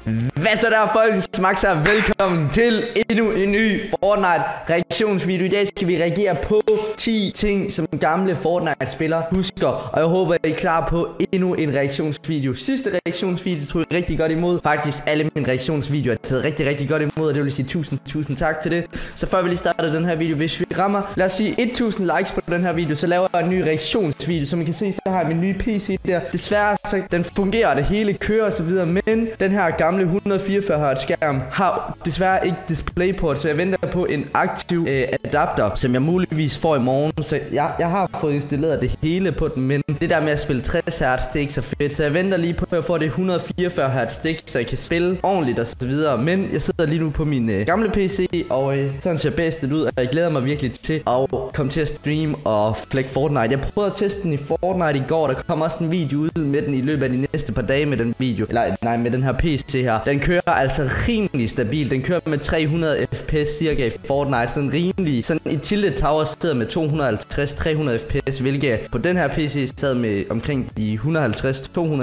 Hvad så der, folkens? MaXsa, velkommen til endnu en ny Fortnite reaktionsvideo. I dag skal vi reagere på 10 ting, som gamle Fortnite-spillere husker. Og jeg håber, I er klar på endnu en reaktionsvideo. Sidste reaktionsvideo tog I rigtig godt imod. Faktisk alle mine reaktionsvideoer er taget rigtig godt imod, og det vil sige tusind tak til det. Så før vi lige starter den her video, hvis vi rammer, lad os sige 1000 likes på den her video, så laver jeg en ny reaktionsvideo. Som I kan se, så har jeg min nye PC der. Desværre, så den fungerer, det hele kører og så videre, men den her gamle 144 Hz skærm har desværre ikke DisplayPort, så jeg venter på en aktiv adapter, som jeg muligvis får i morgen. Så jeg har fået installeret det hele på den, men det der med at spille 60 Hz, det er ikke så fedt. Så jeg venter lige på at få det 144 Hz stik, så jeg kan spille ordentligt og så videre. Men jeg sidder lige nu på min gamle PC, og sådan ser bedst ud, og jeg glæder mig virkelig til at komme til at streame og flække Fortnite. Jeg prøvede at teste den i Fortnite i går, der kom også en video ud med den i løbet af de næste par dage med den video. Eller nej, med den her PC her. Den kører altså rimelig stabil. Den kører med 300 fps cirka i Fortnite. Sådan rimelig. Sådan i Tilted Tower sidder med 250-300 fps, hvilket på den her PC sad med omkring de 150-200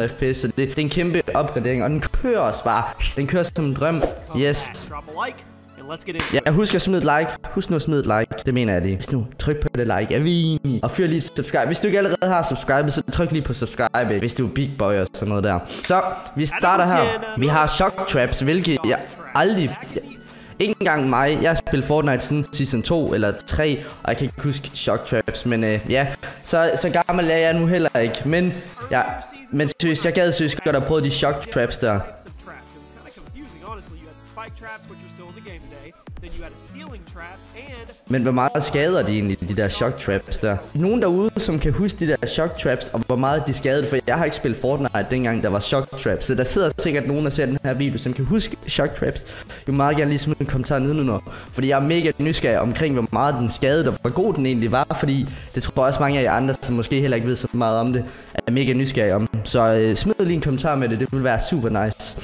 fps. Så det er en kæmpe opgradering, og den kører også bare. Den kører som en drøm. Yes. Ja, husk at smide et like. Husk nu at smide et like. Det mener jeg lige. Hvis nu, tryk på det like. Er vi enige? Og fyr lige subscribe. Hvis du ikke allerede har subscribet, så tryk lige på subscribe, hvis du er big boy og sådan noget der. Så, vi starter her. Vi har shock traps, hvilket jeg aldrig... Ikke engang mig. Jeg har spillet Fortnite siden season 2 eller 3, og jeg kan ikke huske shock traps. Men ja, så gammel er jeg nu heller ikke. Men ja, seriøst, jeg gad seriøst godt at prøve de shock traps der. Men hvor meget skader de egentlig, de der shock traps der? Nogen derude, som kan huske de der shock traps, og hvor meget de skadede, for jeg har ikke spillet Fortnite dengang der var shock traps. Så der sidder sikkert nogen, der ser den her video, som kan huske shock traps. Jeg vil meget gerne lige smide en kommentar nedenunder, fordi jeg er mega nysgerrig omkring, hvor meget den skadede, og hvor god den egentlig var. Fordi det tror jeg også mange af jer andre, som måske heller ikke ved så meget om det, er mega nysgerrig om. Så smid lige en kommentar med det, det vil være super nice.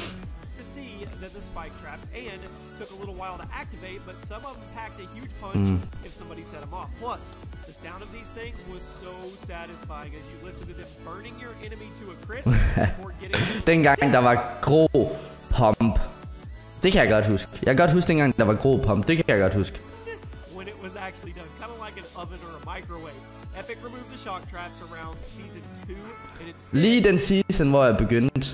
Activate, but some of them packed a huge punch if somebody set them off. Plus, the sound of these things was so satisfying as you listen to them burning your enemy to a crisp before getting. Dengang der var grå pump. Det kan jeg godt huske. Jeg kan godt huske dengang der var grå pump. Det kan jeg godt huske. When it was actually done, kind of like an oven or a microwave. Epic removed the shock traps around season 2 and it's lige den season hvor jeg begyndte.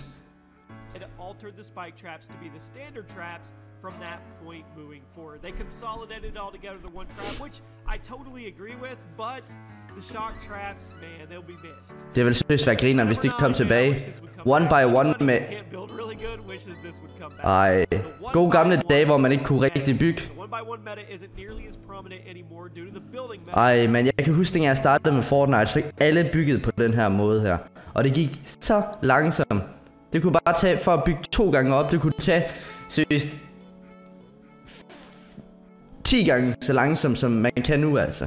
It altered the spike traps to be the standard traps. From that point moving forward, they consolidated it all together to one trap, which I totally agree with. But the shock traps, man, they'll be missed. Det vil seriøst være griner, hvis de kom tilbage. One by one med. Ej, gode gamle dage, hvor man ikke kunne rigtig bygge. Ej, men jeg kan huske, at jeg startede med Fortnite, så alle byggede på den her måde her, og det gik så langsomt. Det kunne bare tage for at bygge 2 gange op. Det kunne tage seriøst 10 gange så langsomt, som man kan nu, altså.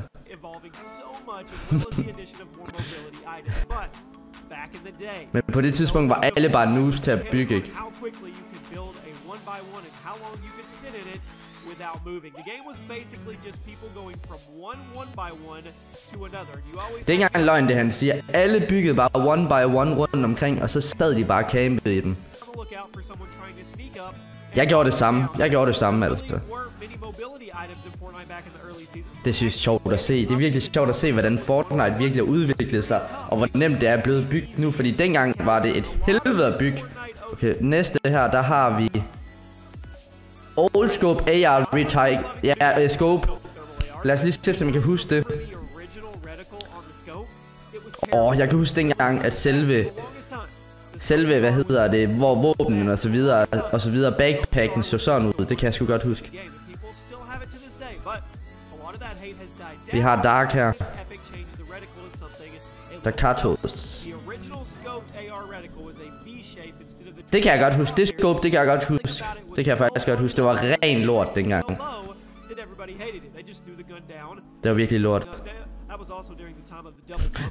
Men på det tidspunkt var alle bare noobs til at bygge, ikke? Det er ikke engang løgn, det han siger. Alle byggede bare one by one rundt omkring, og så sad de bare campet i den. Jeg gjorde det samme, altså. Det synes jeg er sjovt at se. Det er virkelig sjovt at se, hvordan Fortnite virkelig har udviklet sig, og hvor nemt det er blevet bygget nu, fordi dengang var det et helvede at bygge. Okay, næste her, der har vi Old Scope AR Retake. Ja, Scope. Lad os lige se, om man kan huske det. Jeg kan huske dengang, at selve, hvad hedder det, hvor våbnen og så videre, backpacken så sådan ud. Det kan jeg sgu godt huske. Vi har Dark her. Dakatos. Det kan jeg godt huske. Det scope, det kan jeg godt huske. Det kan jeg faktisk godt huske. Det var ren lort dengang. Det var virkelig lort.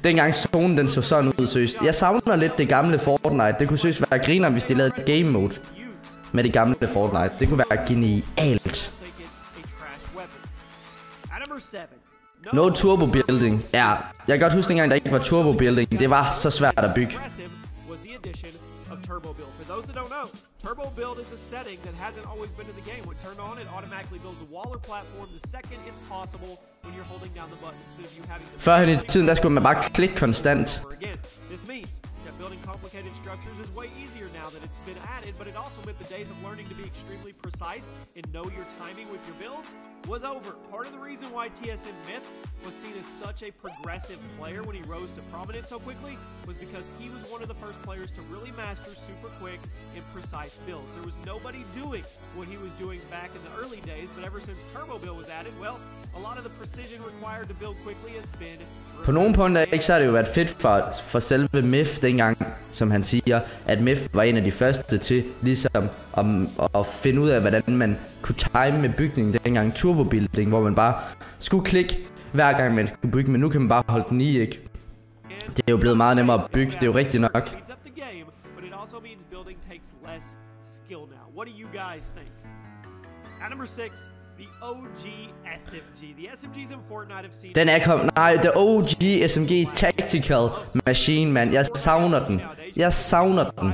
Dengang zonen den så sådan ud, seriøst. Jeg savner lidt det gamle Fortnite. Det kunne seriøst være griner, hvis de lavede et game mode med det gamle Fortnite. Det kunne være genialt. No turbo building. Ja, jeg kan godt huske dengang, der ikke var turbo building. Det var så svært at bygge. Turbo build is a setting that hasn't always been in the game. When turned on, it automatically builds a wall or platform the second it's possible when you're holding down the button instead of you having to... Førhen i tiden, der skulle man bare klikke konstant. This means that building complicated structures is way easier now that it's been added, but it also meant the days of learning to be extremely precise and know your timing with your builds was over. Part of the reason why TSM Myth was seen as such a progressive player when he rose to prominence so quickly was because he was one of the first players to really master super quick and precise builds. There was nobody doing what he was doing back in the early days, but ever since Turbo Build was added, well, a lot of the precision required to build quickly has been... På nogle punkter ikke, så har det jo været fedt for selve Myth dengang, som han siger, at Myth var en af de første til ligesom at finde ud af, hvordan man kunne time med bygningen dengang turbobuilding, hvor man bare skulle klikke hver gang man skulle bygge, men nu kan man bare holde den i, ikke? Det er jo blevet meget nemmere at bygge, det er jo rigtigt nok. The OG SMG. The SMGs in Fortnite have seen... Den er kommet... Nej, the OG SMG Tactical Machine, man. Jeg savner den. Jeg savner den.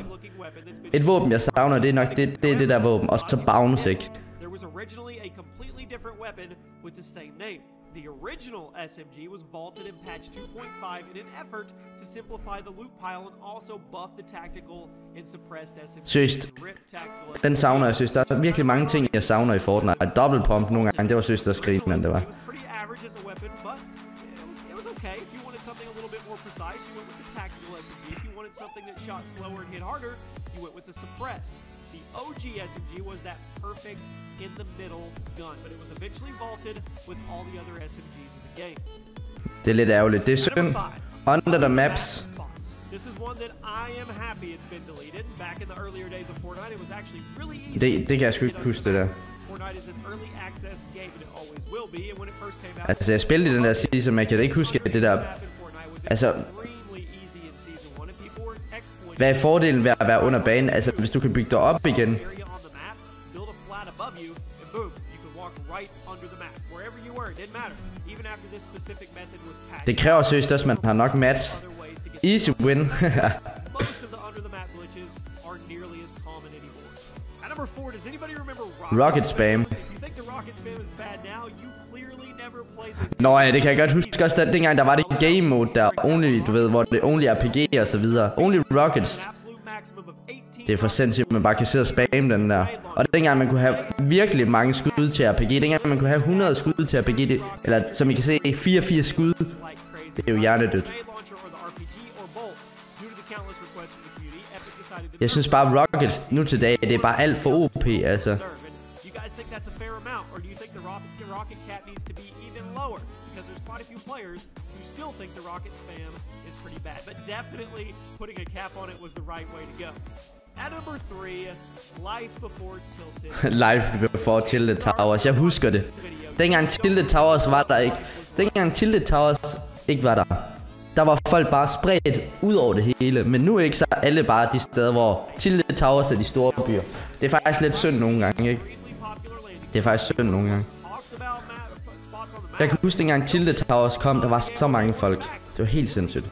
Et våben, jeg savner, det er nok det der våben. Og så bounce, ikke? There was originally a completely different weapon with the same name. The original SMG was vaulted in patch 2.5 in an effort to simplify the loot pile and also buff the tactical and suppressed SMG. Seriøst. Den savner jeg, synes. Der er virkelig mange ting, jeg savner i Fortnite. Double pump nogle gange, det var synes, der skrig, men det var. Pretty average as a weapon, but it was okay. If you wanted something a little bit more precise, you went with the tactical SMG. If you wanted something that shot slower and hit harder, you went with the suppressed. The OG SMG was that perfect in the middle gun, but it was eventually vaulted with all the other SMGs in the game. Det er lidt ærgerligt. Det er synd. Under the maps. This is one that I am happy it's been deleted. Back in the earlier days of Fortnite, it was actually really easy. Det kan jeg sgu ikke huske, det der. Fortnite is an early access game, and it always will be. And when it first came out, altså jeg spillede i den der season, men jeg kan ikke huske det der. Altså, hvad er fordelen ved at være under banen? Altså, hvis du kan bygge dig op igen. Det kræver seriøst også, at man har nok mats. Easy win. Rocket spam. Nå ja, det kan jeg godt huske også, at dengang der var det game mode der, only, du ved, hvor det only RPG og så videre. Only rockets. Det er for sindssygt, man bare kan sidde og spamme den der. Og dengang man kunne have virkelig mange skud til RPG, dengang man kunne have 100 skud til RPG, eller som I kan se, 84 skud. Det er jo hjernedødt. Jeg synes bare rockets nu til dag, det er bare alt for OP, altså. Rocket cap needs to be even lower because there's quite a few players who still think the rocket spam is pretty bad, but definitely putting a cap on it was the right way to go. At number 3, Life Before Tilted. Life Before Tilted Towers. Jeg husker det. Dengang Tilted Towers var der ikke. Dengang Tilted Towers ikke var der. Der var folk bare spredt ud over det hele, men nu er ikke så alle bare de steder, hvor Tilted Towers er de store byer. Det er faktisk lidt synd nogle gange, ikke? Det er faktisk synd nogle gange. Jeg kan huske, dengang Tilted Towers kom, der var så mange folk. Det var helt sindssygt.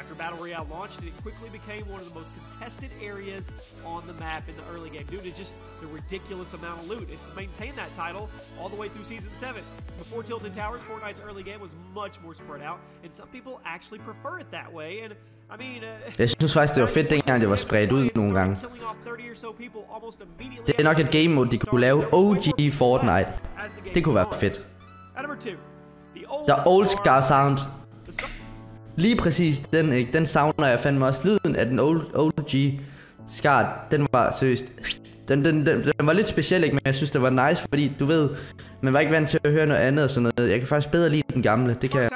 After Battle Royale launched, it quickly became one of the most contested areas on the map in the early game due to just the ridiculous amount of loot. It's maintained that title all the way through Season 7. Before Tilted Towers, Fortnite's early game was much more spread out, and some people actually prefer it that way. And I mean, jeg synes faktisk, det var fedt, dengang det var spredt ud nogle gange. Det er nok et game mode, de kunne lave. OG Fortnite. Det kunne være fedt. The Old Scar Sound. Lige præcis den, ikke? Den savner jeg fandme også. Lyden af den OG Scar, den var seriøst. Den var lidt speciel, ikke? Men jeg synes, det var nice, fordi du ved, man var ikke vant til at høre noget andet og sådan noget. Jeg kan faktisk bedre lide den gamle. Det kan jeg.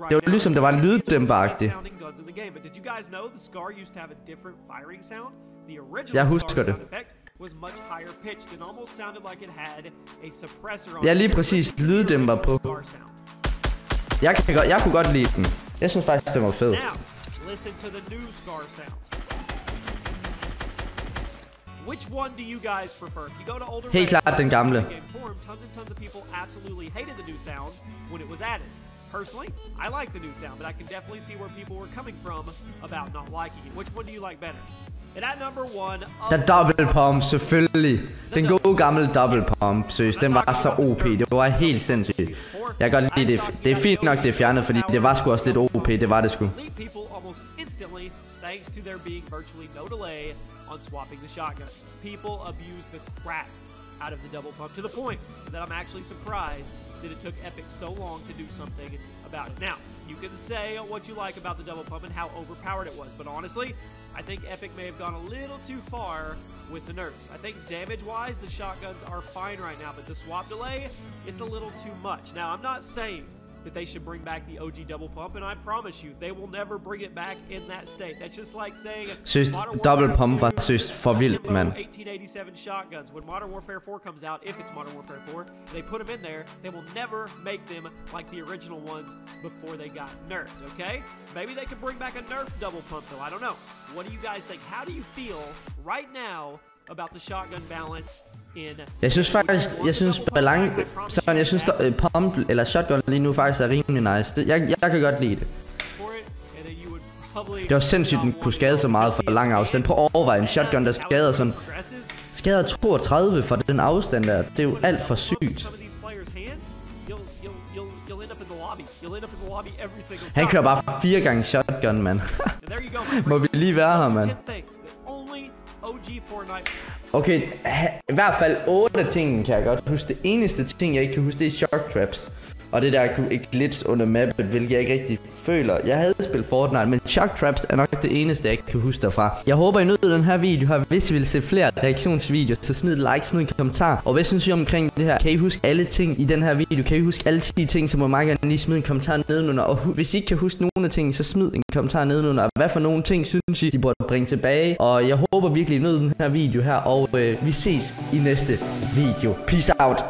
Det var ligesom, det var en lyddæmper-agtig. Jeg husker det. Ja, lige præcis lyddæmper på. Jeg kunne godt lide den. Jeg synes faktisk, det var fed. Helt klart den gamle. Personally, I like the new sound, but I can definitely see where people were coming from about not liking it. Which one do you like better? And at number 1, der double pump, selvfølgelig. Den gode gamle double pump, seriøst. Den var så OP. Det var helt sindssygt. Jeg kan godt lide det. Det er fint nok, det er fjernet, fordi det var sgu også lidt OP. Det var det sgu. Thanks to there being virtually no delay on swapping the shotguns. People abused the crap out of the double pump to the point that I'm actually surprised that it took Epic so long to do something about it. Now, you can say what you like about the double pump and how overpowered it was, but honestly, I think Epic may have gone a little too far with the nerfs. I think damage-wise, the shotguns are fine right now, but the swap delay, it's a little too much. Now, I'm not saying that they should bring back the OG double pump, and I promise you, they will never bring it back in that state. That's just like saying seriøst, double pump var seriøst for vildt, mand. 1887 shotguns. When Modern Warfare 4 comes out, if it's Modern Warfare 4, they put them in there, they will never make them like the original ones before they got nerfed, okay? Maybe they could bring back a nerf double pump, though. I don't know. What do you guys think? How do you feel right now about the shotgun balance? Jeg synes faktisk, balance, sådan, jeg synes pump eller shotgun lige nu faktisk er rimelig nice. Jeg kan godt lide det. Det var sindssygt, den kunne skade så meget for lang afstand. På overvej en shotgun, der skader 32 for den afstand der. Det er jo alt for sygt. Han kører bare 4 gange shotgun, mand. Må vi lige være her, mand. Okay, i hvert fald 8 ting kan jeg godt huske. Det eneste ting, jeg ikke kan huske, det er shock traps. Og det der glitch under mappet, hvilket jeg ikke rigtig føler. Jeg havde spillet Fortnite, men shock traps er nok det eneste, jeg ikke kan huske derfra. Jeg håber, I nød den her video her. Hvis I vil se flere reaktionsvideoer, så smid et like, smid en kommentar. Og hvad synes I omkring det her? Kan I huske alle ting i den her video? Kan I huske alle 10 ting, så må meget gerne lige smide en kommentar nedenunder. Og hvis I ikke kan huske nogle af tingene, så smid en kommentar nedenunder. Hvad for nogle ting synes I, de burde bringe tilbage? Og jeg håber virkelig, I nød den her video her. Og vi ses i næste video. Peace out.